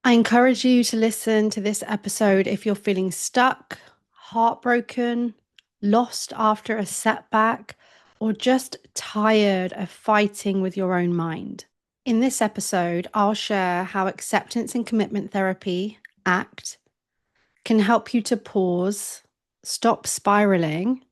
I encourage you to listen to this episode if you're feeling stuck, heartbroken, lost after a setback, or just tired of fighting with your own mind. In this episode, I'll share how acceptance and commitment therapy, ACT, can help you to pause, stop spiraling,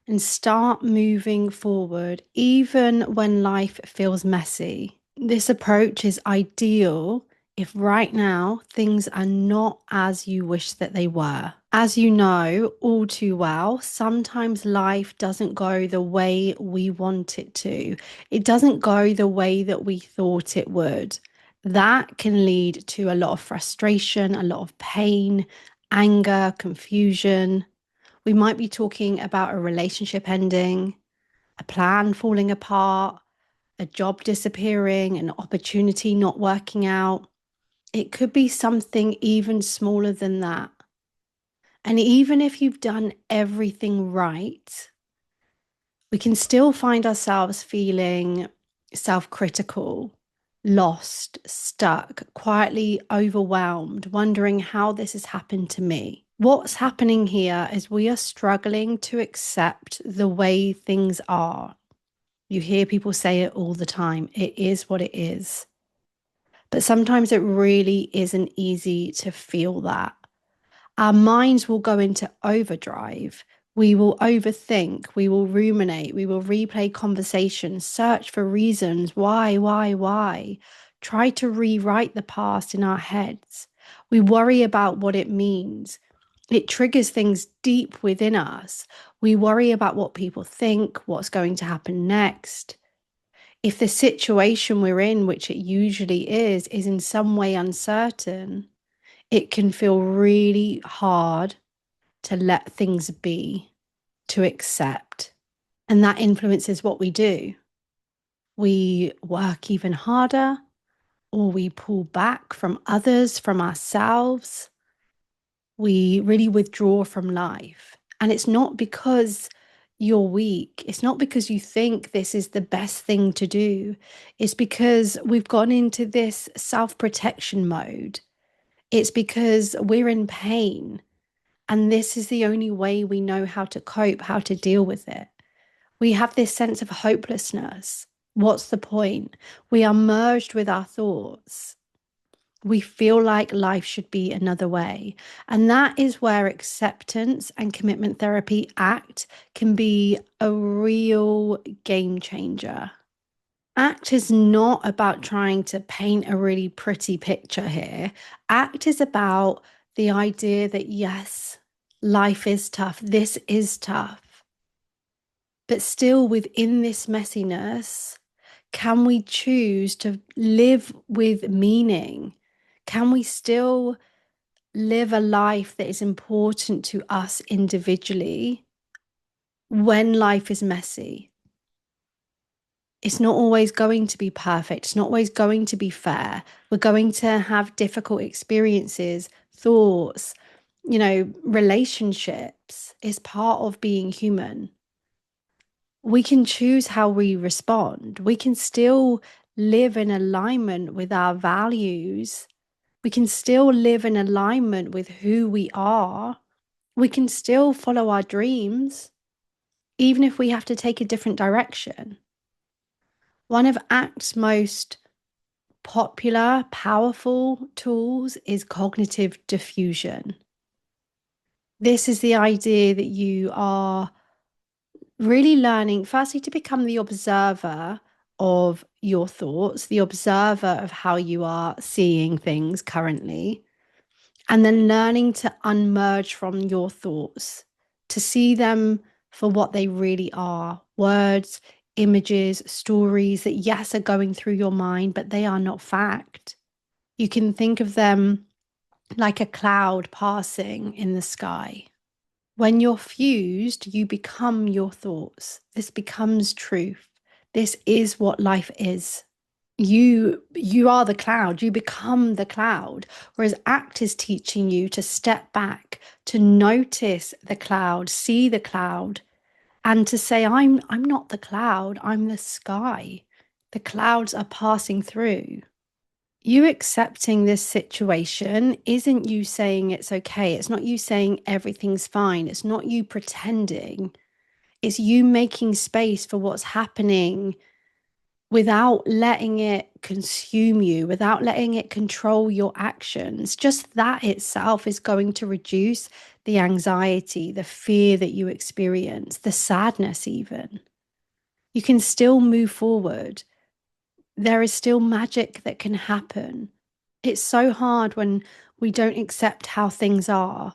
and start moving forward even when life feels messy. This approach is ideal if right now things are not as you wish that they were. As you know all too well, sometimes life doesn't go the way we want it to. It doesn't go the way that we thought it would. That can lead to a lot of frustration, a lot of pain, anger, confusion. We might be talking about a relationship ending, a plan falling apart, a job disappearing, an opportunity not working out. It could be something even smaller than that. And even if you've done everything right, we can still find ourselves feeling self-critical, lost, stuck, quietly overwhelmed, wondering how this has happened to me. What's happening here is we are struggling to accept the way things are. You hear people say it all the time. It is what it is. But sometimes it really isn't easy to feel that. Our minds will go into overdrive. We will overthink, we will ruminate, we will replay conversations, search for reasons why, try to rewrite the past in our heads. We worry about what it means. It triggers things deep within us. We worry about what people think, what's going to happen next. If the situation we're in, which it usually is in some way uncertain, it can feel really hard to let things be, to accept. And that influences what we do. We work even harder, or we pull back from others, from ourselves. We really withdraw from life. And it's not because you're weak. It's not because you think this is the best thing to do. It's because we've gone into this self-protection mode. It's because we're in pain. And this is the only way we know how to cope, how to deal with it. We have this sense of hopelessness. What's the point? We are merged with our thoughts. We feel like life should be another way. And that is where acceptance and commitment therapy ACT can be a real game changer. ACT is not about trying to paint a really pretty picture here. ACT is about the idea that, yes, life is tough. This is tough. But still, within this messiness, can we choose to live with meaning? Can we still live a life that is important to us individually when life is messy? It's not always going to be perfect. It's not always going to be fair. We're going to have difficult experiences, thoughts, relationships. It's part of being human. We can choose how we respond. We can still live in alignment with our values. We can still live in alignment with who we are. We can still follow our dreams, even if we have to take a different direction. One of ACT's most popular, powerful tools is cognitive diffusion. This is the idea that you are really learning, firstly, to become the observer of your thoughts, the observer of how you are seeing things currently, and then learning to unmerge from your thoughts, to see them for what they really are: words, images, stories that, yes, are going through your mind, but they are not fact. You can think of them like a cloud passing in the sky. When you're fused, you become your thoughts. This becomes truth. This is what life is. You are the cloud. You become the cloud. Whereas ACT is teaching you to step back, to notice the cloud, see the cloud, and to say, I'm not the cloud, I'm the sky. The clouds are passing through. You accepting this situation isn't you saying it's okay. It's not you saying everything's fine. It's not you pretending. It's you making space for what's happening without letting it consume you, without letting it control your actions. Just that itself is going to reduce the anxiety, the fear that you experience, the sadness, even. You can still move forward. There is still magic that can happen. It's so hard when we don't accept how things are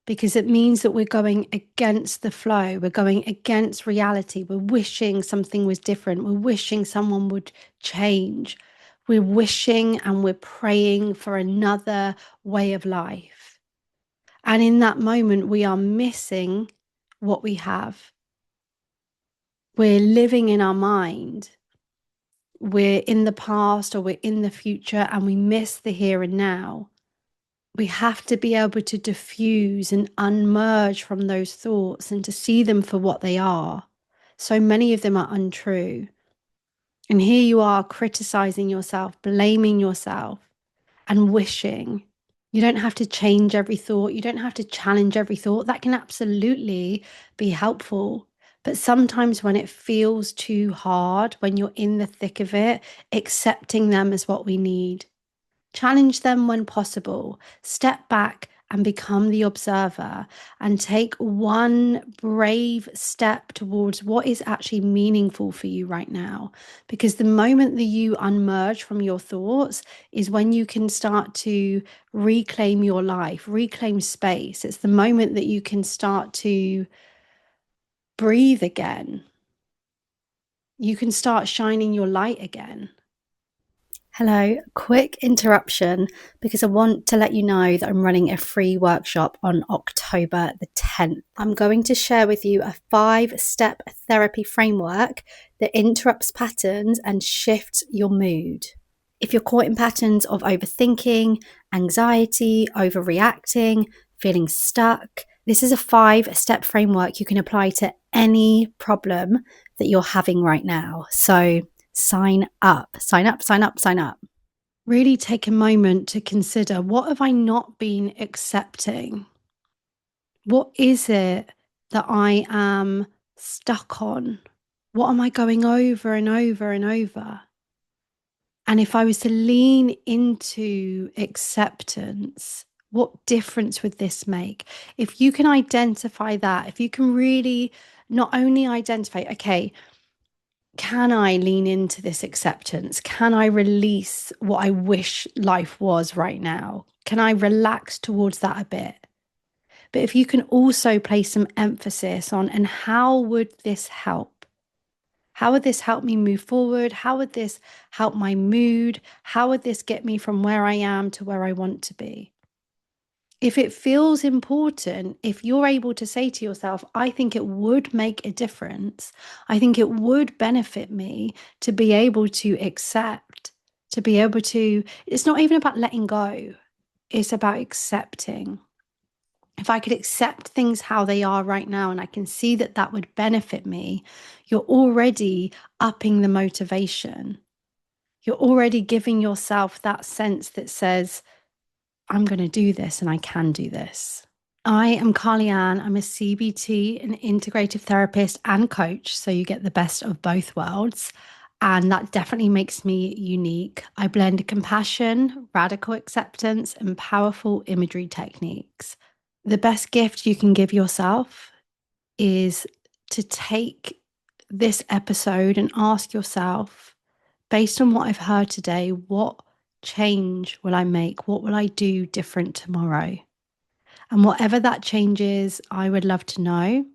because it means that we're going against the flow. We're going against reality. We're wishing something was different. We're wishing someone would change. We're wishing and we're praying for another way of life. And in that moment, we are missing what we have. We're living in our mind. We're in the past or we're in the future and we miss the here and now. We have to be able to diffuse and unmerge from those thoughts and to see them for what they are. So many of them are untrue. And here you are criticizing yourself, blaming yourself, and wishing. You don't have to change every thought. You don't have to challenge every thought. That can absolutely be helpful. But sometimes when it feels too hard, when you're in the thick of it, accepting them is what we need. Challenge them when possible. Step back and become the observer and take one brave step towards what is actually meaningful for you right now. Because the moment that you unmerge from your thoughts is when you can start to reclaim your life, reclaim space. It's the moment that you can start to breathe again. You can start shining your light again. Hello, quick interruption because I want to let you know that I'm running a free workshop on October the 10th. I'm going to share with you a 5-step therapy framework that interrupts patterns and shifts your mood. If you're caught in patterns of overthinking, anxiety, overreacting, feeling stuck, this is a 5-step framework you can apply to any problem that you're having right now. So sign up, sign up, sign up, sign up. Really take a moment to consider, what have I not been accepting? What is it that I am stuck on? What am I going over and over and over? And if I was to lean into acceptance, what difference would this make? If you can identify that, if you can really not only identify, okay, can I lean into this acceptance? Can I release what I wish life was right now? Can I relax towards that a bit? But if you can also place some emphasis on, and how would this help? How would this help me move forward? How would this help my mood? How would this get me from where I am to where I want to be? If it feels important, if you're able to say to yourself, I think it would make a difference, I think it would benefit me to be able to accept, to be able to, it's not even about letting go, it's about accepting. If I could accept things how they are right now and I can see that that would benefit me, you're already upping the motivation. You're already giving yourself that sense that says, I'm going to do this and I can do this. I am Carly Ann. I'm a CBT, an integrative therapist and coach. So you get the best of both worlds. And that definitely makes me unique. I blend compassion, radical acceptance, and powerful imagery techniques. The best gift you can give yourself is to take this episode and ask yourself, based on what I've heard today, what change will I make? What will I do different tomorrow? And whatever that change is, I would love to know.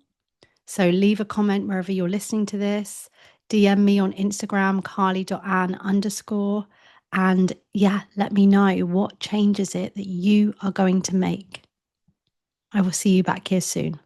So leave a comment wherever you're listening to this. DM me on Instagram, carly.ann_. And yeah, let me know, what change is it that you are going to make? I will see you back here soon.